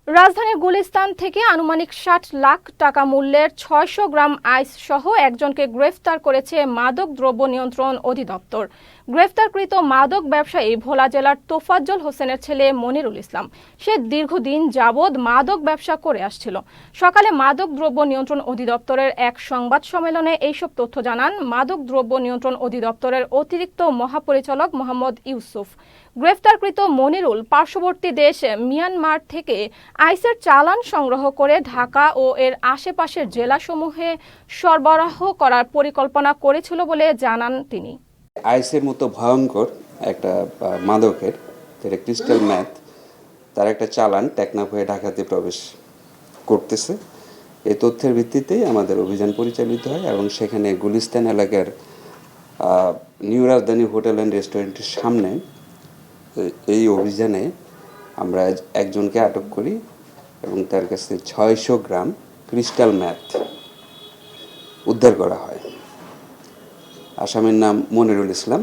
রাজধানীর গুলিস্তান থেকে আনুমানিক ৬০ লাখ টাকা মূল্যের ৬০০ গ্রাম আইস সহ একজনকে গ্রেফতার করেছে মাদক দ্রব্য নিয়ন্ত্রণ অধিদপ্তর। গ্রেফতারকৃত মাদক ব্যবসায়ী ভোলা জেলার তোফাজ্জল হোসেনের ছেলে মনিরুল ইসলাম। সে দীর্ঘদিন যাবৎ মাদক ব্যবসা করে আসছিল। সকালে মাদক দ্রব্য নিয়ন্ত্রণ অধিদপ্তরের এক সংবাদ সম্মেলনে এইসব তথ্য জানান মাদক দ্রব্য নিয়ন্ত্রণ অধিদপ্তরের অতিরিক্ত মহাপরিচালক মোহাম্মদ ইউসুফ। গ্রেফতারকৃত মনিরুল পার্শ্ববর্তী দেশ মিয়ানমার থেকে আইসের চালান সংগ্রহ করে ঢাকা ও এর আশেপাশের জেলাসমূহে সরবরাহ করার পরিকল্পনা করেছিল বলে জানান তিনি। আইসের মতো ভয়ঙ্কর একটা মাদকের, যেটা ক্রিস্টাল ম্যাথ, তার একটা চালান টেকনাফ হয়ে ঢাকাতে প্রবেশ করতেছে। এই তথ্যের ভিত্তিতেই আমাদের অভিযান পরিচালিত হয় এবং সেখানে গুলিস্তান এলাকার নিউ রাজধানী হোটেল অ্যান্ড রেস্টুরেন্টের সামনে এই অভিযানে আমরা একজনকে আটক করি এবং তার কাছে ৬০০ গ্রাম ক্রিস্টাল ম্যাথ উদ্ধার করা হয়। আসামির নাম মনিরুল ইসলাম।